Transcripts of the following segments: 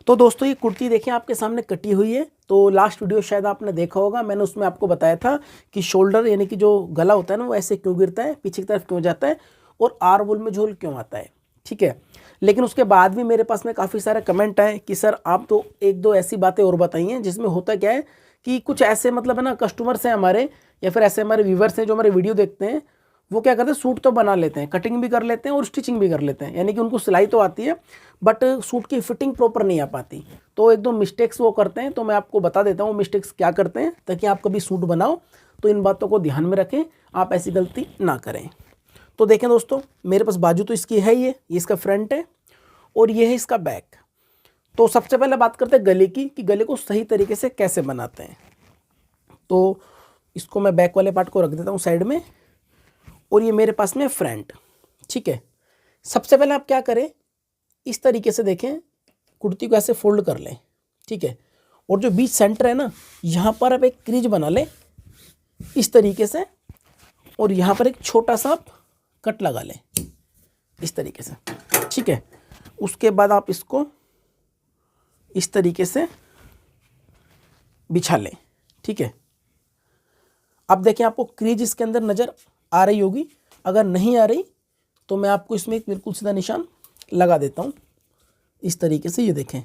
तो दोस्तों ये कुर्ती देखें आपके सामने कटी हुई है। तो लास्ट वीडियो शायद आपने देखा होगा, मैंने उसमें आपको बताया था कि शोल्डर यानी कि जो गला होता है ना वो ऐसे क्यों गिरता है, पीछे की तरफ क्यों जाता है और आर वोल में झोल क्यों आता है। ठीक है, लेकिन उसके बाद भी मेरे पास में काफ़ी सारे कमेंट आए कि सर आप तो एक दो ऐसी बातें और बताई हैं जिसमें होता क्या है कि कुछ ऐसे मतलब है ना कस्टमर्स हैं हमारे या फिर ऐसे हमारे व्यूवर्स हैं जो हमारे वीडियो देखते हैं, वो क्या करते हैं सूट तो बना लेते हैं, कटिंग भी कर लेते हैं और स्टिचिंग भी कर लेते हैं, यानी कि उनको सिलाई तो आती है बट सूट की फिटिंग प्रॉपर नहीं आ पाती। तो एक दो मिस्टेक्स वो करते हैं, तो मैं आपको बता देता हूँ मिस्टेक्स क्या करते हैं ताकि आप कभी सूट बनाओ तो इन बातों को ध्यान में रखें, आप ऐसी गलती ना करें। तो देखें दोस्तों, मेरे पास बाजू तो इसकी है, ये इसका फ्रंट है और ये है इसका बैक। तो सबसे पहले बात करते हैं गले की कि गले को सही तरीके से कैसे बनाते हैं। तो इसको मैं बैक वाले पार्ट को रख देता हूँ साइड में और ये मेरे पास में फ्रंट। ठीक है, सबसे पहले आप क्या करें, इस तरीके से देखें, कुर्ती को ऐसे फोल्ड कर लें। ठीक है, और जो बीच सेंटर है ना, यहाँ पर आप एक क्रीज बना लें इस तरीके से और यहाँ पर एक छोटा सा कट लगा लें इस तरीके से। ठीक है, उसके बाद आप इसको इस तरीके से बिछा लें। ठीक है, अब देखें आपको क्रीज इसके अंदर नज़र आ रही होगी, अगर नहीं आ रही तो मैं आपको इसमें एक बिल्कुल सीधा निशान लगा देता हूँ इस तरीके से, ये देखें।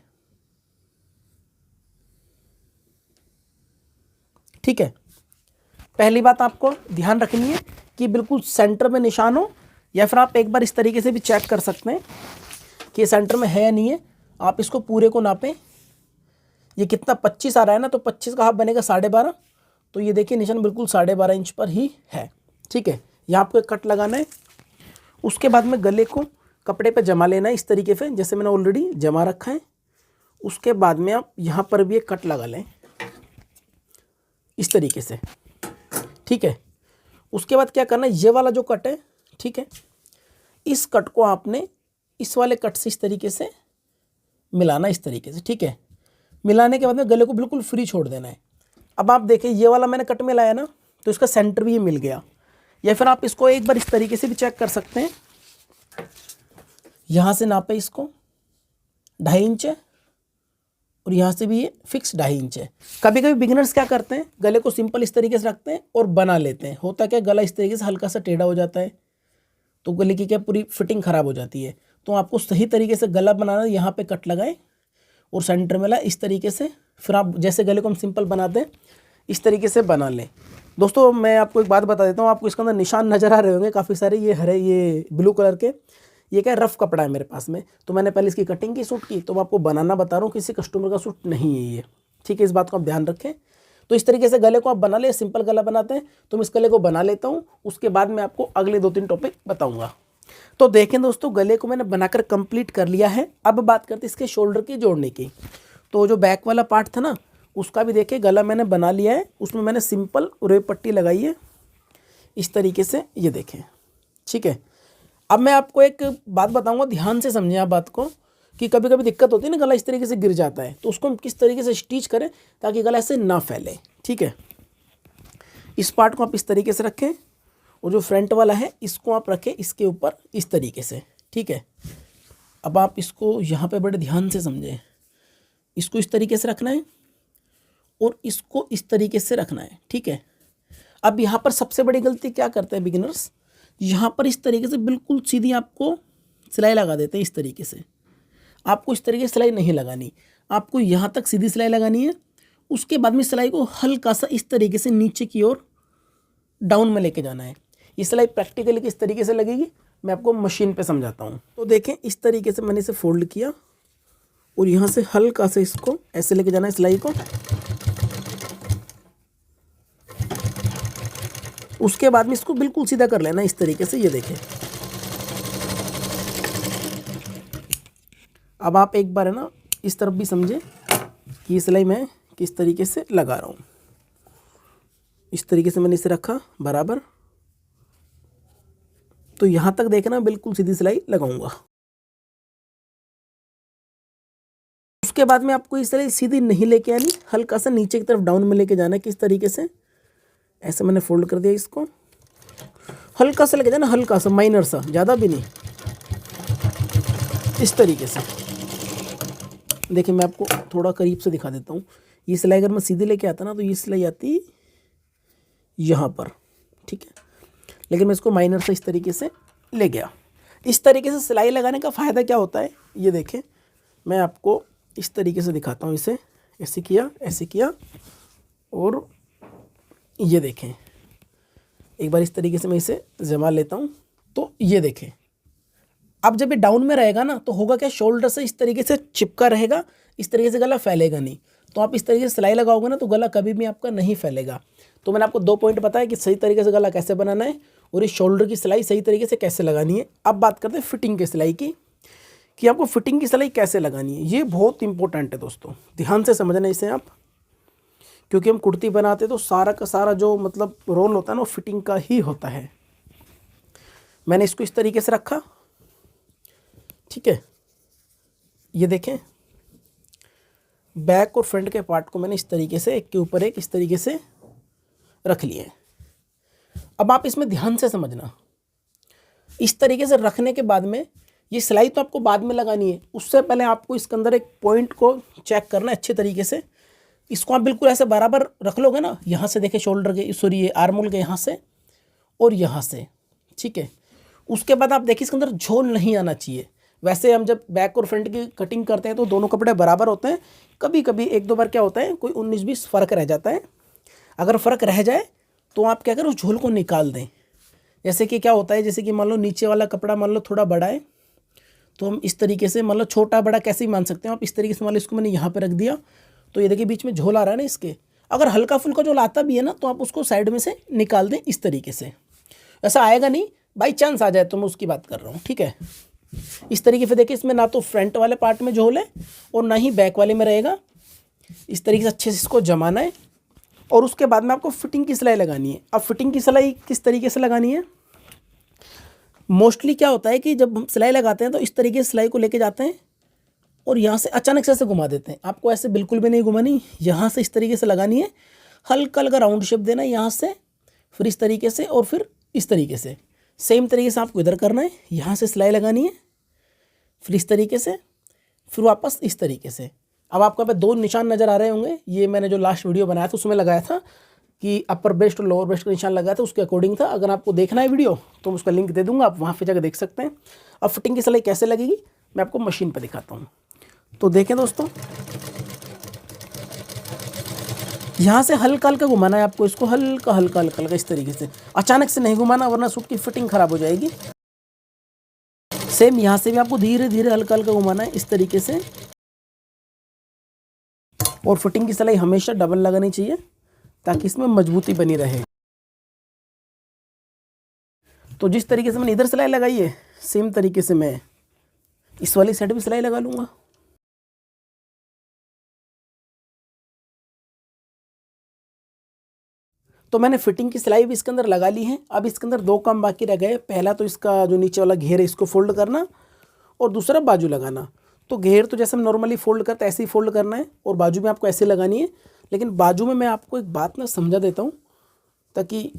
ठीक है, पहली बात आपको ध्यान रखनी है कि बिल्कुल सेंटर में निशान हो, या फिर आप एक बार इस तरीके से भी चेक कर सकते हैं कि ये सेंटर में है या नहीं है। आप इसको पूरे को नापें, ये कितना 25 आ रहा है ना, तो 25 का हाफ बनेगा 12.5। तो ये देखिए निशान बिल्कुल 12.5 इंच पर ही है। ठीक है, यहाँ आपको एक कट लगाना है। उसके बाद में गले को कपड़े पे जमा लेना है इस तरीके से, जैसे मैंने ऑलरेडी जमा रखा है। उसके बाद में आप यहाँ पर भी एक कट लगा लें इस तरीके से। ठीक है, उसके बाद क्या करना है, ये वाला जो कट है, ठीक है, इस कट को आपने इस वाले कट से इस तरीके से मिलाना इस तरीके से। ठीक है, मिलाने के बाद में गले को बिल्कुल फ्री छोड़ देना है। अब आप देखें ये वाला मैंने कट मिलाया ना, तो इसका सेंटर भी ये मिल गया। या फिर आप इसको एक बार इस तरीके से भी चेक कर सकते हैं, यहाँ से नापे इसको 2.5 इंच है और यहाँ से भी ये फिक्स 2.5 इंच है। कभी कभी बिगिनर्स क्या करते हैं, गले को सिंपल इस तरीके से रखते हैं और बना लेते हैं। होता क्या, गला इस तरीके से हल्का सा टेढ़ा हो जाता है तो गले की क्या पूरी फिटिंग ख़राब हो जाती है। तो आपको सही तरीके से गला बनाना, यहाँ पे कट लगाएं और सेंटर में लाए इस तरीके से। फिर आप जैसे गले को हम सिंपल बनाते हैं इस तरीके से बना लें। दोस्तों मैं आपको एक बात बता देता हूँ, आपको इसके अंदर निशान नज़र आ रहे होंगे काफ़ी सारे, ये हरे, ये ब्लू कलर के, ये क्या रफ़ कपड़ा है मेरे पास में। तो मैंने पहले इसकी कटिंग की सूट की, तो मैं आपको बनाना बता रहा हूँ, किसी कस्टमर का सूट नहीं है ये। ठीक है, इस बात को आप ध्यान रखें। तो इस तरीके से गले को आप बना ले, सिंपल गला बनाते हैं तो मैं इस गले को बना लेता हूँ। उसके बाद मैं आपको अगले 2-3 टॉपिक बताऊँगा। तो देखें दोस्तों, गले को मैंने बनाकर कंप्लीट कर लिया है। अब बात करते हैं इसके शोल्डर की जोड़ने की। तो जो बैक वाला पार्ट था ना, उसका भी देखिए गला मैंने बना लिया है। उसमें मैंने सिंपल रेप पट्टी लगाई है इस तरीके से, ये देखें। ठीक है, अब मैं आपको एक बात बताऊंगा, ध्यान से समझें आप बात को, कि कभी कभी दिक्कत होती है ना, गला इस तरीके से गिर जाता है, तो उसको हम किस तरीके से स्टिच करें ताकि गला ऐसे ना फैले। ठीक है, इस पार्ट को आप इस तरीके से रखें और जो फ्रंट वाला है इसको आप रखें इसके ऊपर इस तरीके से। ठीक है, अब आप इसको यहाँ पे बड़े ध्यान से समझें, इसको इस तरीके से रखना है और इसको इस तरीके से रखना है। ठीक है, अब यहाँ पर सबसे बड़ी गलती क्या करते हैं बिगिनर्स, यहाँ पर इस तरीके से बिल्कुल सीधी आपको सिलाई लगा देते हैं इस तरीके से। आपको इस तरीके से सिलाई नहीं लगानी, आपको यहाँ तक सीधी सिलाई लगानी है। उसके बाद में सिलाई को हल्का सा इस तरीके से नीचे की ओर डाउन में लेके जाना है। ये सिलाई प्रैक्टिकली किस तरीके से लगेगी मैं आपको मशीन पे समझाता हूँ। तो देखें इस तरीके से मैंने इसे फोल्ड किया और यहाँ से हल्का से इसको ऐसे लेके जाना है सिलाई को। उसके बाद में इसको बिल्कुल सीधा कर लेना इस तरीके से, ये देखें। अब आप एक बार है ना इस तरफ भी समझें कि ये सिलाई मैं किस तरीके से लगा रहा हूँ। इस तरीके से मैंने इसे रखा बराबर, तो यहाँ तक देखना बिल्कुल सीधी सिलाई लगाऊंगा। उसके बाद में आपको इस तरह सीधी नहीं लेके आनी, हल्का सा नीचे की तरफ डाउन में लेके जाना है किस तरीके से, ऐसे मैंने फोल्ड कर दिया। इसको हल्का सा लेके जाना, हल्का सा, माइनर सा, ज़्यादा भी नहीं, इस तरीके से। देखिए मैं आपको थोड़ा करीब से दिखा देता हूँ। ये सिलाई अगर मैं सीधे लेके आता ना तो ये सिलाई आती यहाँ पर, ठीक है, लेकिन मैं इसको माइनर से इस तरीके से ले गया। इस तरीके से सिलाई लगाने का फ़ायदा क्या होता है, ये देखें, मैं आपको इस तरीके से दिखाता हूँ। इसे ऐसे किया, ऐसे किया, और ये देखें, एक बार इस तरीके से मैं इसे जमा लेता हूँ। तो ये देखें, अब जब ये डाउन में रहेगा ना तो होगा क्या, शोल्डर से इस तरीके से चिपका रहेगा, इस तरीके से गला फैलेगा नहीं। तो आप इस तरीके से सिलाई लगाओगे ना तो गला कभी भी आपका नहीं फैलेगा। तो मैंने आपको 2 पॉइंट बताया कि सही तरीके से गला कैसे बनाना है और इस शोल्डर की सिलाई सही तरीके से कैसे लगानी है। अब बात करते हैं फिटिंग की सिलाई की, कि आपको फिटिंग की सिलाई कैसे लगानी है। ये बहुत इंपॉर्टेंट है दोस्तों, ध्यान से समझना इसे आप, क्योंकि हम कुर्ती बनाते तो सारा का सारा जो मतलब रोल होता है ना वो फिटिंग का ही होता है। मैंने इसको इस तरीके से रखा, ठीक है, ये देखें, बैक और फ्रंट के पार्ट को मैंने इस तरीके से एक के ऊपर एक इस तरीके से रख लिए। अब आप इसमें ध्यान से समझना, इस तरीके से रखने के बाद में ये सिलाई तो आपको बाद में लगानी है, उससे पहले आपको इसके अंदर एक पॉइंट को चेक करना है अच्छे तरीके से। इसको आप बिल्कुल ऐसे बराबर रख लोगे ना, यहाँ से देखें शोल्डर के, सॉरी ये आर्मोल के यहाँ से और यहाँ से, ठीक है। उसके बाद आप देखिए इसके अंदर झोल नहीं आना चाहिए। वैसे हम जब बैक और फ्रंट की कटिंग करते हैं तो दोनों कपड़े बराबर होते हैं, कभी कभी 1-2 बार क्या होता है कोई 19-20 फ़र्क रह जाता है। अगर फ़र्क रह जाए तो आप क्या करें, उस झोल को निकाल दें। जैसे कि क्या होता है, जैसे कि मान लो नीचे वाला कपड़ा मान लो थोड़ा बड़ा है तो हम इस तरीके से, मान लो छोटा बड़ा कैसे ही मान सकते हैं आप, इस तरीके से मान लो इसको मैंने यहाँ पर रख दिया तो ये देखिए बीच में झोल आ रहा है ना इसके। अगर हल्का फुल्का झोल आता भी है ना तो आप उसको साइड में से निकाल दें इस तरीके से। ऐसा आएगा नहीं, बाई चांस आ जाए तो मैं उसकी बात कर रहा हूँ, ठीक है। इस तरीके से देखिए इसमें ना तो फ्रंट वाले पार्ट में झोल है और ना ही बैक वाले में रहेगा। इस तरीके से अच्छे से इसको जमाना है और उसके बाद में आपको फिटिंग की सिलाई लगानी है। अब फिटिंग की सिलाई किस तरीके से लगानी है, मोस्टली क्या होता है कि जब हम सिलाई लगाते हैं तो इस तरीके से सिलाई को लेके जाते हैं और यहाँ से अचानक से ऐसे घुमा देते हैं। आपको ऐसे बिल्कुल भी नहीं घुमानी, यहाँ से इस तरीके से लगानी है, हल्का हल्का राउंड शेप देना है यहाँ से, फिर इस तरीके से और फिर इस तरीके से। सेम तरीके से आपको इधर करना है, यहाँ से सिलाई लगानी है, फिर इस तरीके से, फिर वापस इस तरीके से। अब आपको यहाँ पे 2 निशान नज़र आ रहे होंगे, ये मैंने जो लास्ट वीडियो बनाया था उसमें लगाया था कि अपर ब्रेस्ट और लोअर ब्रेस्ट का निशान लगाया था, उसके अकॉर्डिंग था। अगर आपको देखना है वीडियो तो मैं उसका लिंक दे दूँगा, आप वहाँ पर जाकर देख सकते हैं। अब फिटिंग की सिलाई कैसे लगेगी मैं आपको मशीन पर दिखाता हूँ। तो देखें दोस्तों, यहाँ से हल्का हल्का घुमाना है आपको, इसको हल्का हल्का हल्का हल्का इस तरीके से, अचानक से नहीं घुमाना वरना सूट की फिटिंग खराब हो जाएगी। सेम यहाँ से भी आपको धीरे धीरे हल्का हल्का घुमाना है इस तरीके से। और फिटिंग की सिलाई हमेशा डबल लगानी चाहिए ताकि इसमें मजबूती बनी रहे। तो जिस तरीके से मैंने इधर सिलाई लगाई है सेम तरीके से मैं इस वाली साइड भी सिलाई लगा लूँगा। तो मैंने फिटिंग की सिलाई भी इसके अंदर लगा ली है। अब इसके अंदर 2 काम बाकी रह गए। पहला तो इसका जो नीचे वाला घेर है इसको फोल्ड करना और दूसरा बाजू लगाना। तो घेर तो जैसे हम नॉर्मली फोल्ड करते हैं ऐसे ही फोल्ड करना है और बाजू में आपको ऐसे लगानी है। लेकिन बाजू में मैं आपको एक बात ना समझा देता हूँ ताकि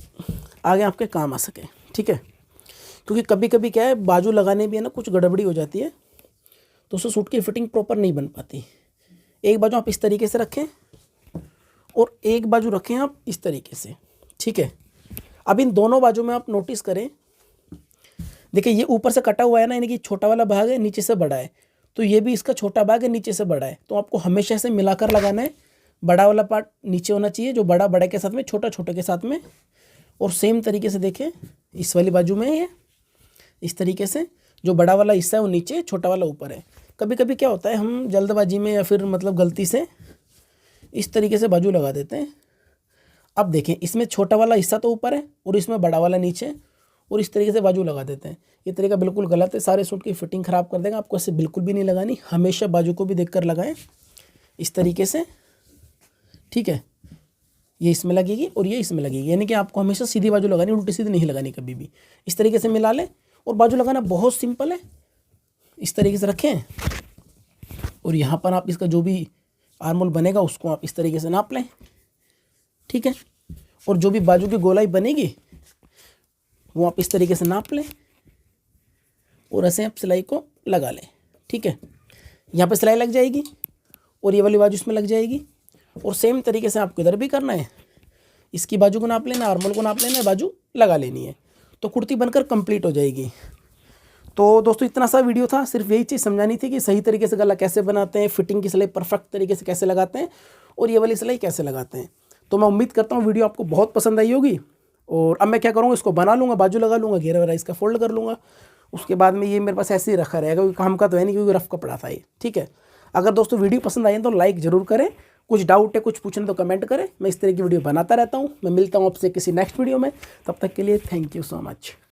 आगे आपके काम आ सके, ठीक है। क्योंकि कभी कभी क्या है बाजू लगाने भी है ना कुछ गड़बड़ी हो जाती है तो उससे सूट की फिटिंग प्रॉपर नहीं बन पाती। एक बाजू आप इस तरीके से रखें और एक बाजू रखें आप इस तरीके से, ठीक है। अब इन दोनों बाजू में आप नोटिस करें, देखिए ये ऊपर से कटा हुआ है ना, यानी कि छोटा वाला भाग है नीचे से बड़ा है, तो ये भी इसका छोटा भाग है नीचे से बड़ा है। तो आपको हमेशा से मिलाकर लगाना है। बड़ा वाला पार्ट नीचे होना चाहिए, जो बड़ा बड़े के साथ में, छोटा छोटे के साथ में। और सेम तरीके से देखें इस वाली बाजू में ये इस तरीके से, जो बड़ा वाला हिस्सा है वो नीचे, छोटा वाला ऊपर है। कभी कभी क्या होता है हम जल्दबाजी में या फिर मतलब गलती से इस तरीके से बाजू लगा देते हैं। अब देखें इसमें छोटा वाला हिस्सा तो ऊपर है और इसमें बड़ा वाला नीचे, और इस तरीके से बाजू लगा देते हैं। ये तरीका बिल्कुल गलत है, सारे सूट की फिटिंग ख़राब कर देगा। आपको ऐसे बिल्कुल भी नहीं लगानी, हमेशा बाजू को भी देखकर लगाएं इस तरीके से, ठीक है। ये इसमें लगेगी और ये इसमें लगेगी, यानी कि आपको हमेशा सीधी बाजू लगानी, उल्टी सीधी नहीं लगानी कभी भी। इस तरीके से मिला लें और बाजू लगाना बहुत सिंपल है। इस तरीके से रखें और यहाँ पर आप इसका जो भी आर्मोल बनेगा उसको आप इस तरीके से नाप लें, ठीक है। और जो भी बाजू की गोलाई बनेगी वो आप इस तरीके से नाप लें और ऐसे आप सिलाई को लगा लें, ठीक है। यहाँ पे सिलाई लग जाएगी। और ये वाली बाजू इसमें लग जाएगी। और सेम तरीके से आपको इधर भी करना है, इसकी बाजू को नाप लेना है, आर्मोल को नाप लेना है, बाजू लगा लेनी है, तो कुर्ती बनकर कंप्लीट हो जाएगी। तो दोस्तों इतना सा वीडियो था, सिर्फ यही चीज़ समझानी थी कि सही तरीके से गला कैसे बनाते हैं, फिटिंग की सिलाई परफेक्ट तरीके से कैसे लगाते हैं और ये वाली सिलाई कैसे लगाते हैं। तो मैं उम्मीद करता हूँ वीडियो आपको बहुत पसंद आई होगी। और अब मैं क्या करूँगा, इसको बना लूँगा, बाजू लगा लूँगा, घेरा वेरा इसका फोल्ड कर लूँगा। उसके बाद में ये मेरे पास ऐसे ही रखा रहेगा, क्योंकि काम का तो है नहीं, क्योंकि रफ कपड़ा था ये। ठीक है, अगर दोस्तों वीडियो पसंद आई है तो लाइक ज़रूर करें, कुछ डाउट है कुछ पूछना तो कमेंट करें। मैं इस तरह की वीडियो बनाता रहता हूँ। मैं मिलता हूँ आपसे किसी नेक्स्ट वीडियो में, तब तक के लिए थैंक यू सो मच।